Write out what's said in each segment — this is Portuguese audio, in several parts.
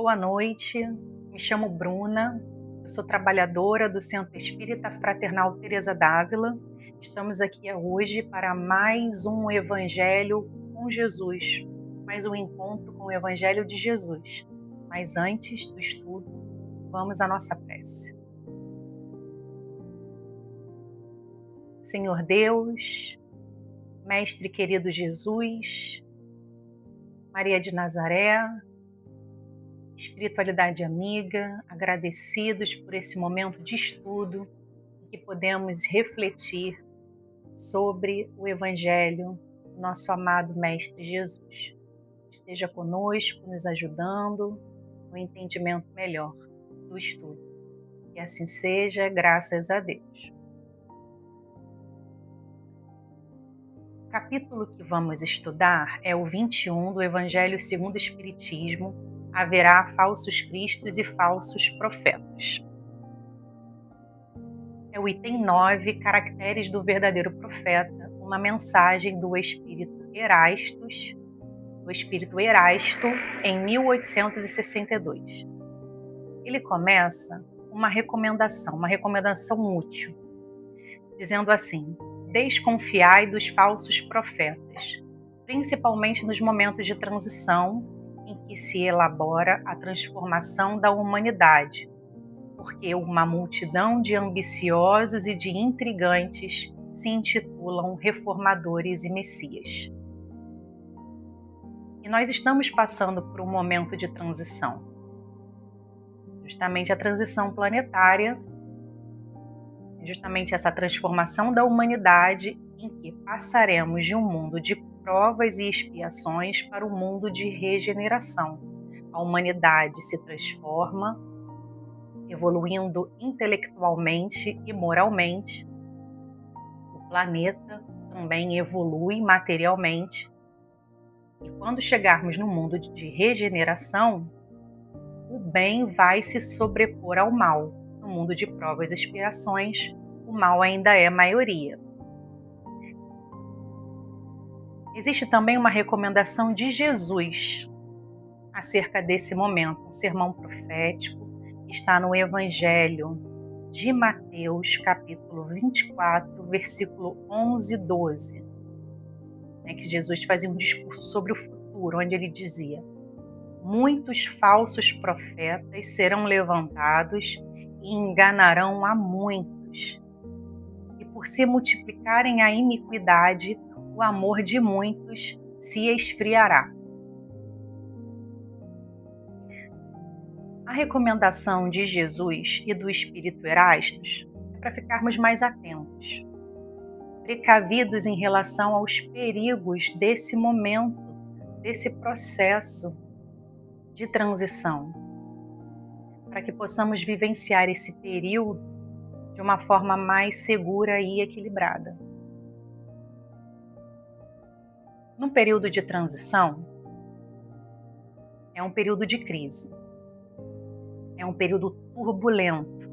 Boa noite, me chamo Bruna, eu sou trabalhadora do Centro Espírita Fraternal Teresa d'Ávila. Estamos aqui hoje para mais um Evangelho com Jesus, mais um encontro com o Evangelho de Jesus. Mas antes do estudo, vamos à nossa prece. Senhor Deus, Mestre querido Jesus, Maria de Nazaré, espiritualidade amiga, agradecidos por esse momento de estudo em que podemos refletir sobre o Evangelho do nosso amado Mestre Jesus. Esteja conosco, nos ajudando no entendimento melhor do estudo. Que assim seja, graças a Deus. O capítulo que vamos estudar é o 21 do Evangelho segundo o Espiritismo. Haverá falsos cristos e falsos profetas. É o item 9, Caracteres do Verdadeiro Profeta, uma mensagem do Espírito Erasto, em 1862. Ele começa uma recomendação útil, dizendo assim: desconfiai dos falsos profetas, principalmente nos momentos de transição em que se elabora a transformação da humanidade, porque uma multidão de ambiciosos e de intrigantes se intitulam reformadores e messias. E nós estamos passando por um momento de transição, justamente a transição planetária, justamente essa transformação da humanidade em que passaremos de um mundo de provas e expiações para um mundo de regeneração. A humanidade se transforma, evoluindo intelectualmente e moralmente. O planeta também evolui materialmente. E quando chegarmos no mundo de regeneração, o bem vai se sobrepor ao mal. No mundo de provas e expiações, o mal ainda é maioria. Existe também uma recomendação de Jesus acerca desse momento, um sermão profético, que está no Evangelho de Mateus, capítulo 24, versículo 11 e 12, que Jesus fazia um discurso sobre o futuro, onde ele dizia: muitos falsos profetas serão levantados e enganarão a muitos. E por se multiplicarem a iniquidade, o amor de muitos se esfriará. A recomendação de Jesus e do Espírito Erasto é para ficarmos mais atentos, precavidos em relação aos perigos desse momento, desse processo de transição, para que possamos vivenciar esse período de uma forma mais segura e equilibrada. No período de transição, é um período de crise, é um período turbulento.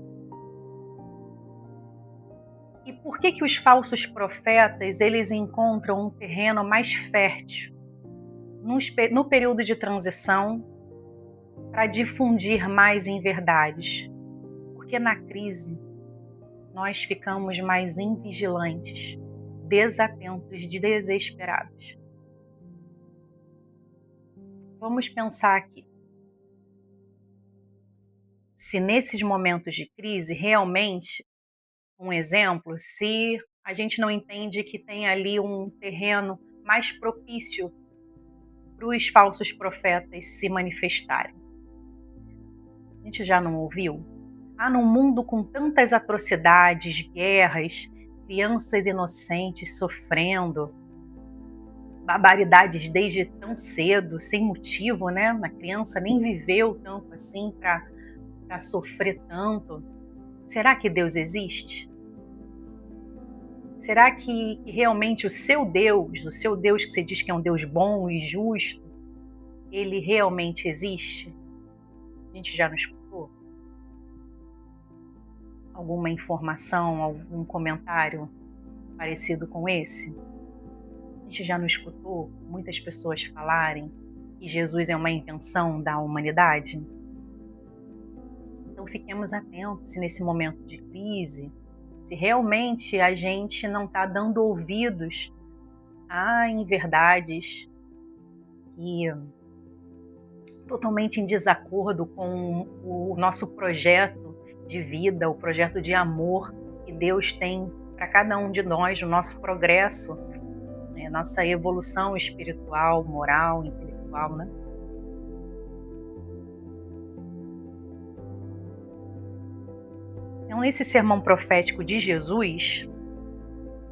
E por que os falsos profetas eles encontram um terreno mais fértil no período de transição para difundir mais em verdades? Porque na crise nós ficamos mais invigilantes, desatentos, desesperados. Vamos pensar aqui. Se nesses momentos de crise, realmente, um exemplo, se a gente não entende que tem ali um terreno mais propício para os falsos profetas se manifestarem. A gente já não ouviu? Num mundo com tantas atrocidades, guerras, crianças inocentes sofrendo, barbaridades desde tão cedo, sem motivo, né? A criança nem viveu tanto assim para sofrer tanto. Será que Deus existe? Será que realmente o seu Deus que você diz que é um Deus bom e justo, ele realmente existe? A gente já não escutou? Alguma informação, algum comentário parecido com esse? A gente já não escutou muitas pessoas falarem que Jesus é uma invenção da humanidade? Então fiquemos atentos se nesse momento de crise, se realmente a gente não está dando ouvidos a inverdades que totalmente em desacordo com o nosso projeto de vida, o projeto de amor que Deus tem para cada um de nós, o nosso progresso, né, nossa evolução espiritual, moral, intelectual, né? Então, nesse sermão profético de Jesus,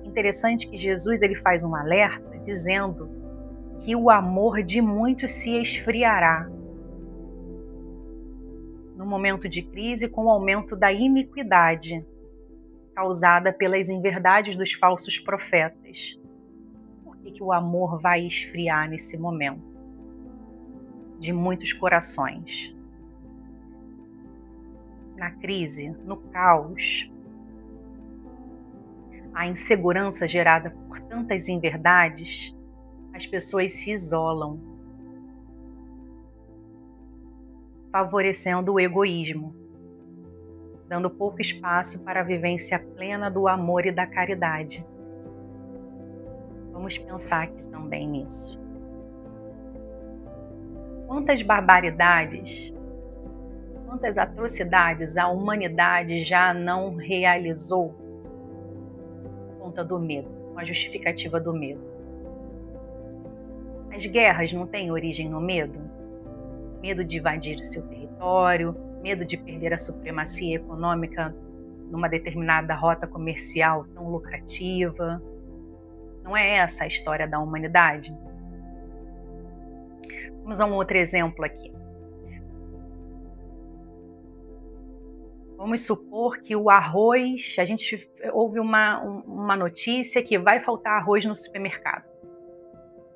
interessante que Jesus ele faz um alerta dizendo que o amor de muitos se esfriará no momento de crise com o aumento da iniquidade causada pelas inverdades dos falsos profetas. Por que o amor vai esfriar nesse momento de muitos corações? Na crise, no caos, a insegurança gerada por tantas inverdades, as pessoas se isolam, favorecendo o egoísmo, dando pouco espaço para a vivência plena do amor e da caridade. Vamos pensar aqui também nisso. Quantas barbaridades, quantas atrocidades a humanidade já não realizou por conta do medo, com a justificativa do medo? As guerras não têm origem no medo? Medo de invadir o seu território, medo de perder a supremacia econômica numa determinada rota comercial tão lucrativa. Não é essa a história da humanidade? Vamos a um outro exemplo aqui. Vamos supor que o arroz, a gente ouve uma notícia que vai faltar arroz no supermercado.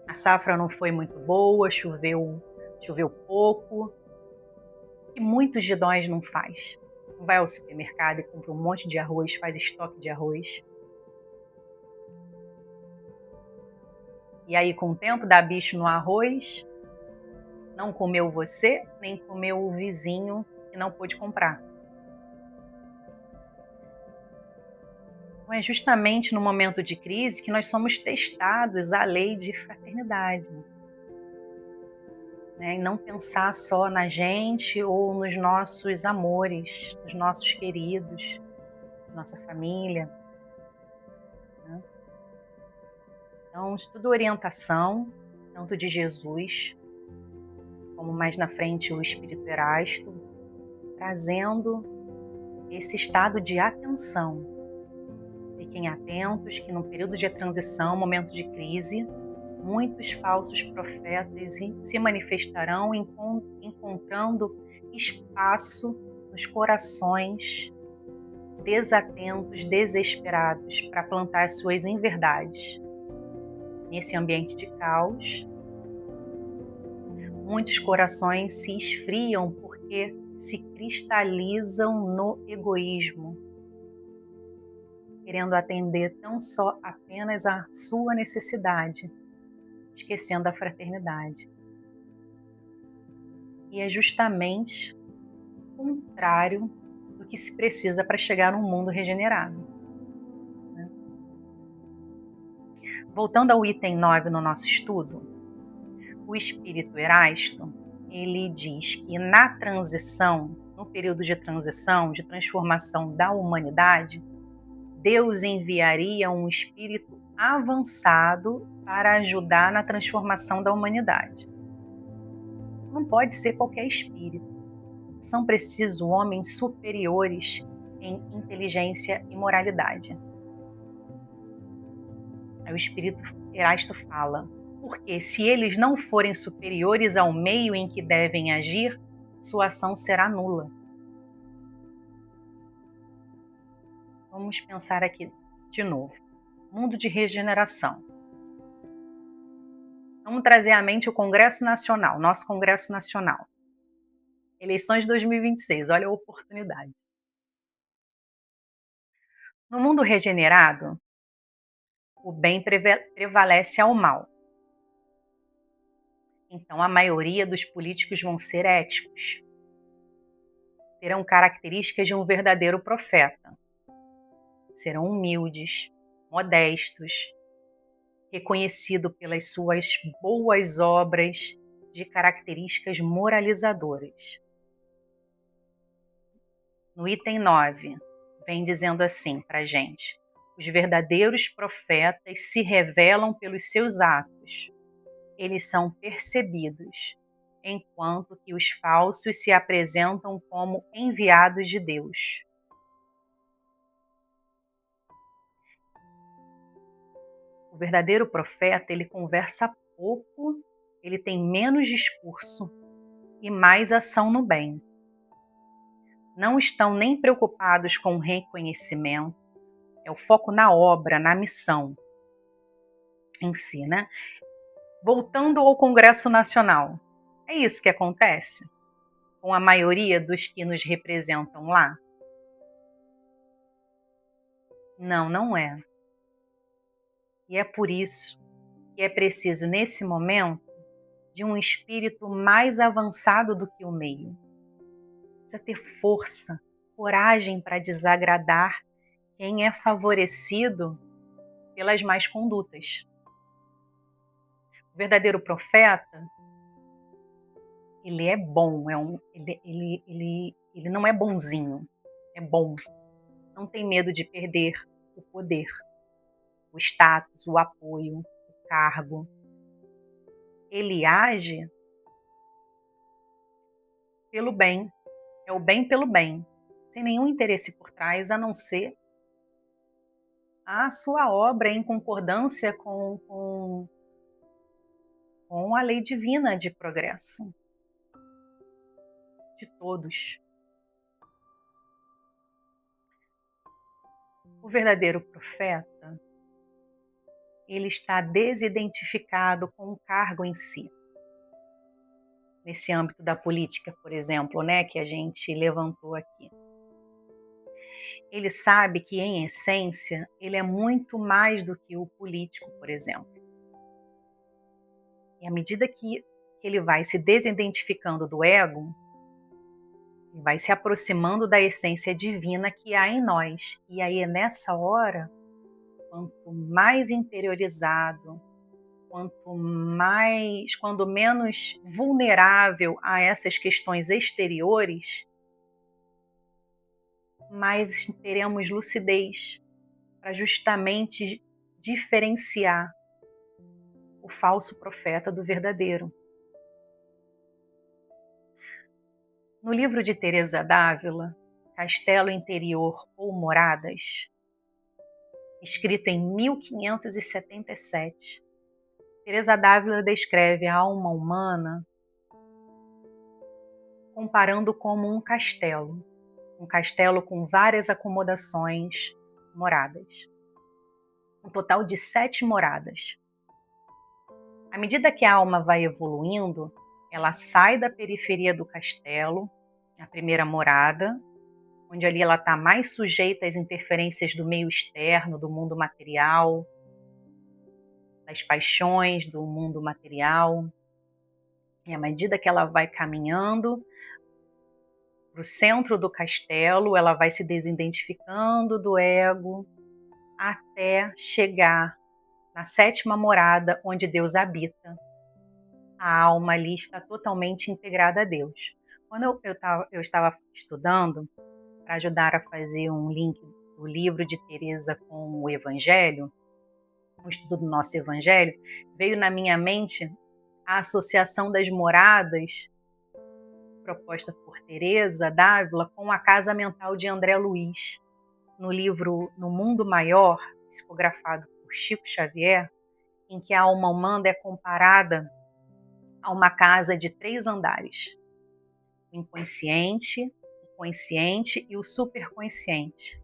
A safra não foi muito boa, choveu pouco. E muitos de nós não faz. Não vai ao supermercado e compra um monte de arroz, faz estoque de arroz. E aí, com o tempo, dá bicho no arroz, não comeu você, nem comeu o vizinho que não pôde comprar. Então, é justamente no momento de crise que nós somos testados à lei de fraternidade. Né? E não pensar só na gente ou nos nossos amores, nos nossos queridos, nossa família. Né? Então, estudo orientação, tanto de Jesus, como mais na frente o Espírito Erasto, trazendo esse estado de atenção. Fiquem atentos que no período de transição, momento de crise, muitos falsos profetas se manifestarão encontrando espaço nos corações desatentos, desesperados, para plantar as suas inverdades. Nesse ambiente de caos, muitos corações se esfriam porque se cristalizam no egoísmo, querendo atender tão só apenas a sua necessidade, esquecendo a fraternidade. E é justamente o contrário do que se precisa para chegar num mundo regenerado. Né? Voltando ao item 9 no nosso estudo, o Espírito Erasto, ele diz que na transição, no período de transição, de transformação da humanidade, Deus enviaria um espírito avançado para ajudar na transformação da humanidade. Não pode ser qualquer espírito. São precisos homens superiores em inteligência e moralidade. Aí o Espírito Erasto fala, porque se eles não forem superiores ao meio em que devem agir, sua ação será nula. Vamos pensar aqui de novo. Mundo de regeneração. Vamos trazer à mente o Congresso Nacional, nosso Congresso Nacional. Eleições de 2026, olha a oportunidade. No mundo regenerado, o bem prevalece ao mal. Então, a maioria dos políticos vão ser éticos. terão características de um verdadeiro profeta. Serão humildes, modestos, reconhecido pelas suas boas obras de características moralizadoras. No item 9, vem dizendo assim para a gente: os verdadeiros profetas se revelam pelos seus atos. Eles são percebidos, enquanto que os falsos se apresentam como enviados de Deus. O verdadeiro profeta, ele conversa pouco, ele tem menos discurso e mais ação no bem. Não estão nem preocupados com o reconhecimento, é o foco na obra, na missão em si, né? Voltando ao Congresso Nacional, é isso que acontece com a maioria dos que nos representam lá? Não, não é. E é por isso que é preciso, nesse momento, de um espírito mais avançado do que o meio. Precisa ter força, coragem para desagradar quem é favorecido pelas más condutas. O verdadeiro profeta, ele é bom, ele não é bonzinho, é bom. Não tem medo de perder o poder, o status, o apoio, o cargo. Ele age pelo bem, é o bem pelo bem, sem nenhum interesse por trás, a não ser a sua obra em concordância com a lei divina de progresso de todos. O verdadeiro profeta, ele está desidentificado com o cargo em si. Nesse âmbito da política, por exemplo, né, que a gente levantou aqui. Ele sabe que, em essência, ele é muito mais do que o político, por exemplo. E à medida que ele vai se desidentificando do ego, ele vai se aproximando da essência divina que há em nós. E aí é nessa hora, quanto mais interiorizado, quando menos vulnerável a essas questões exteriores, mais teremos lucidez para justamente diferenciar o falso profeta do verdadeiro. No livro de Teresa d'Ávila, Castelo Interior ou Moradas, escrito em 1577, Teresa d'Ávila descreve a alma humana comparando como um castelo com várias acomodações, moradas. Um total de 7 moradas. À medida que a alma vai evoluindo, ela sai da periferia do castelo, a primeira morada, onde ali ela está mais sujeita às interferências do meio externo, do mundo material, das paixões do mundo material. E à medida que ela vai caminhando para o centro do castelo, ela vai se desidentificando do ego até chegar na 7ª morada, onde Deus habita. A alma ali está totalmente integrada a Deus. Quando eu estava estudando, para ajudar a fazer um link do livro de Teresa com o Evangelho, o estudo do nosso Evangelho, veio na minha mente a associação das moradas proposta por Teresa d'Ávila com a casa mental de André Luiz, no livro No Mundo Maior, psicografado por Chico Xavier, em que a alma humana é comparada a uma casa de 3 andares: o inconsciente, o consciente e o superconsciente.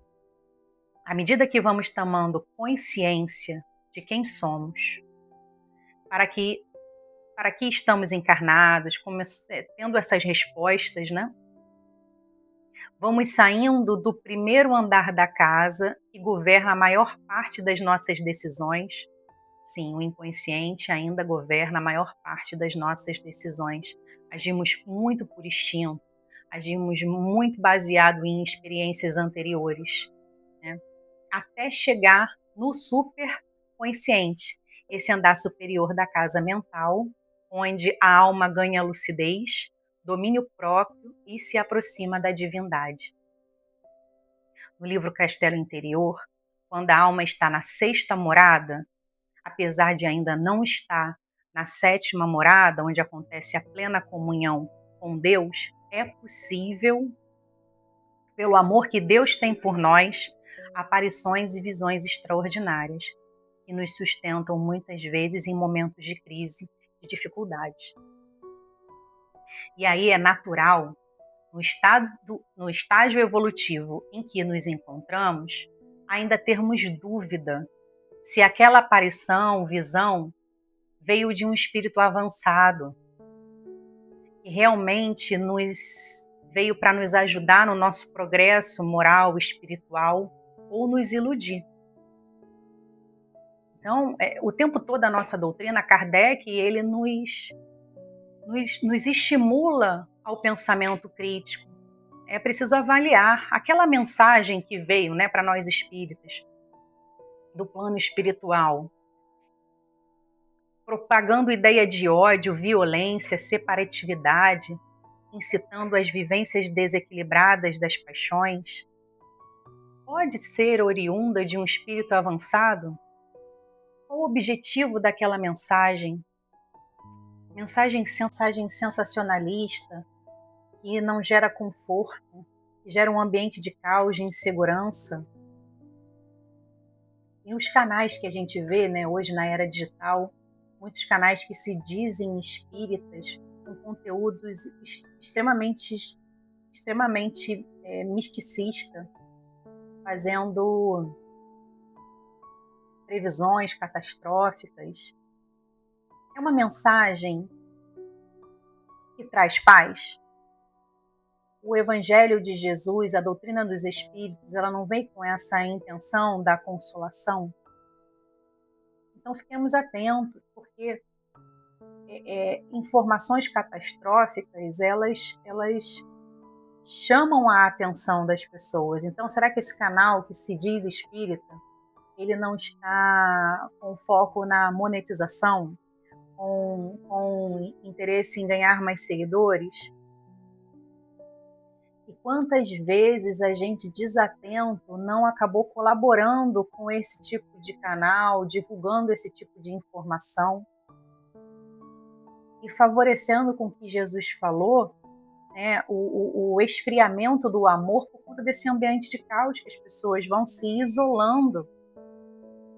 À medida que vamos tomando consciência de quem somos, para que estamos encarnados, tendo essas respostas, né? Vamos saindo do primeiro andar da casa, que governa a maior parte das nossas decisões. Sim, o inconsciente ainda governa a maior parte das nossas decisões. Agimos muito por instinto, agimos muito baseado em experiências anteriores, né? Até chegar no superconsciente, esse andar superior da casa mental, onde a alma ganha lucidez, domínio próprio e se aproxima da divindade. No livro Castelo Interior, quando a alma está na sexta morada, apesar de ainda não estar na sétima morada, onde acontece a plena comunhão com Deus, é possível, pelo amor que Deus tem por nós, aparições e visões extraordinárias, que nos sustentam muitas vezes em momentos de crise, de dificuldades. E aí é natural, no estágio evolutivo em que nos encontramos, ainda termos dúvida se aquela aparição, visão, veio de um espírito avançado, que realmente veio para nos ajudar no nosso progresso moral, espiritual, ou nos iludir. Então, o tempo todo a nossa doutrina, Kardec, ele nos estimula ao pensamento crítico. É preciso avaliar aquela mensagem que veio, né, para nós espíritas, do plano espiritual, propagando ideia de ódio, violência, separatividade, incitando as vivências desequilibradas das paixões, pode ser oriunda de um espírito avançado? Qual o objetivo daquela mensagem? Mensagem sensacionalista, que não gera conforto, que gera um ambiente de caos, de insegurança. E os canais que a gente vê, né, hoje na era digital, muitos canais que se dizem espíritas, com conteúdos extremamente misticista, fazendo previsões catastróficas. É uma mensagem que traz paz. O Evangelho de Jesus, a doutrina dos Espíritos, ela não vem com essa intenção da consolação. Então fiquemos atentos, porque informações catastróficas, elas chamam a atenção das pessoas. Então, será que esse canal que se diz espírita, ele não está com foco na monetização, com interesse em ganhar mais seguidores? E quantas vezes a gente desatento não acabou colaborando com esse tipo de canal, divulgando esse tipo de informação e favorecendo com o que Jesus falou, né, o esfriamento do amor por conta desse ambiente de caos que as pessoas vão se isolando,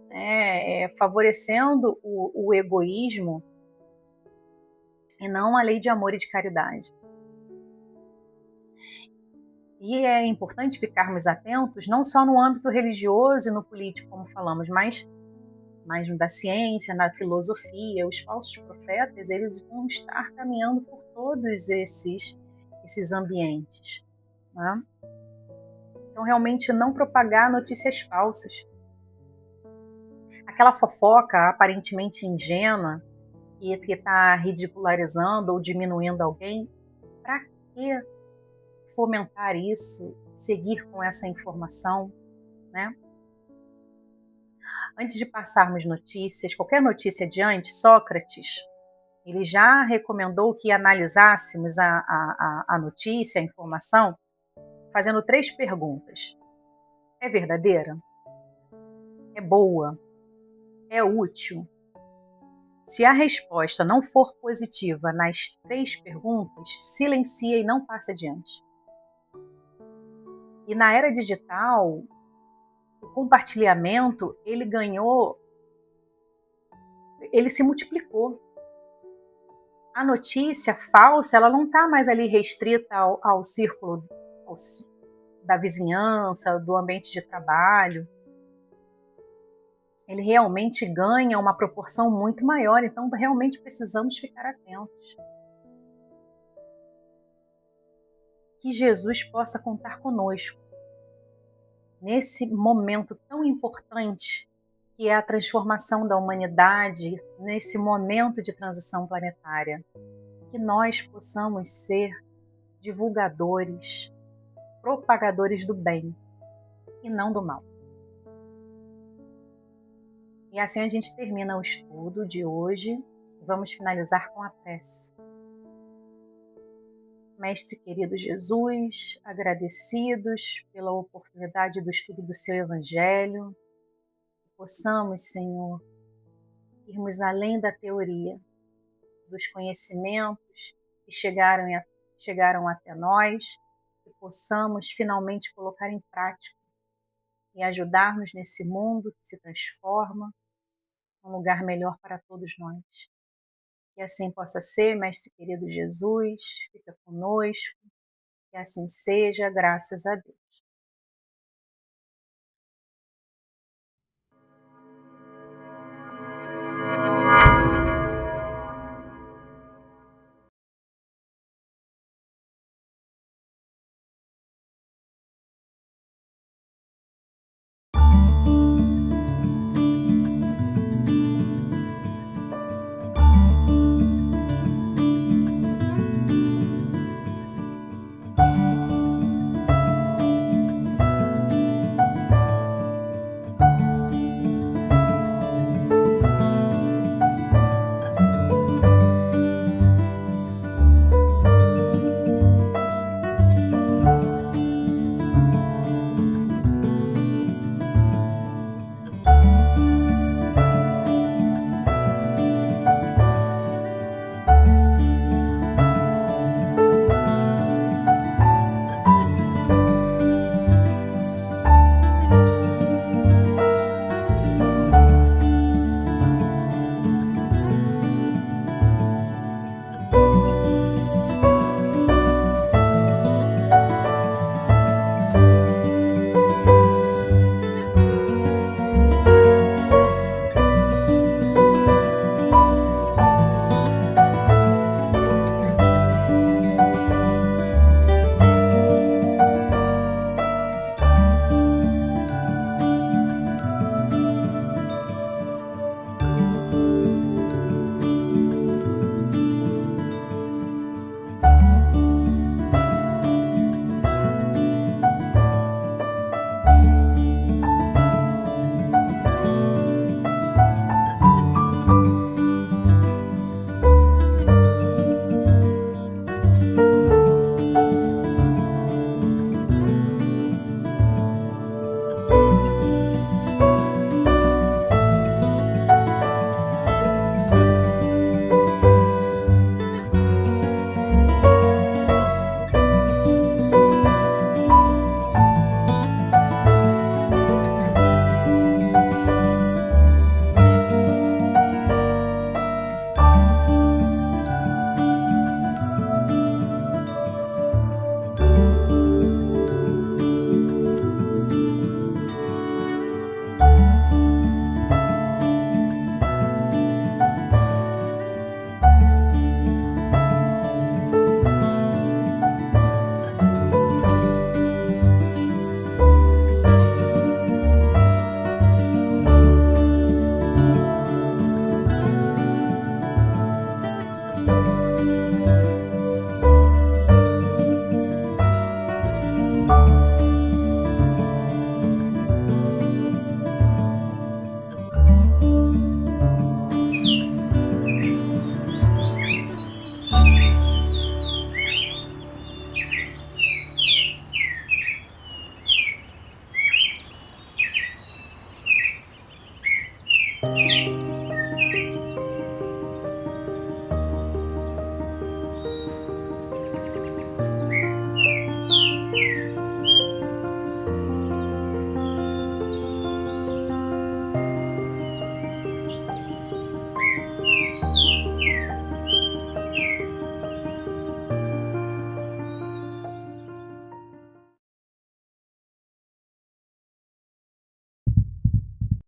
né, favorecendo o egoísmo e não a lei de amor e de caridade. E é importante ficarmos atentos não só no âmbito religioso e no político, como falamos, mas no da ciência, na filosofia. Os falsos profetas, eles vão estar caminhando por todos esses ambientes, né? Então, realmente, não propagar notícias falsas. Aquela fofoca aparentemente ingênua que está ridicularizando ou diminuindo alguém, para que fomentar isso, seguir com essa informação, né? Antes de passarmos notícias, qualquer notícia adiante, Sócrates, ele já recomendou que analisássemos a notícia, a informação, fazendo 3 perguntas. É verdadeira? É boa? É útil? Se a resposta não for positiva nas 3 perguntas, silencia e não passe adiante. E na era digital, o compartilhamento, ele se multiplicou. A notícia falsa, ela não está mais ali restrita ao círculo da vizinhança, do ambiente de trabalho. Ele realmente ganha uma proporção muito maior, então realmente precisamos ficar atentos. Que Jesus possa contar conosco nesse momento tão importante que é a transformação da humanidade, nesse momento de transição planetária. Que nós possamos ser divulgadores, propagadores do bem e não do mal. E assim a gente termina o estudo de hoje. Vamos finalizar com a prece. Mestre querido Jesus, agradecidos pela oportunidade do estudo do seu Evangelho, que possamos, Senhor, irmos além da teoria, dos conhecimentos que chegaram até nós, que possamos finalmente colocar em prática e ajudar-nos nesse mundo que se transforma, um lugar melhor para todos nós. Que assim possa ser, Mestre querido Jesus, fica conosco, que assim seja, graças a Deus.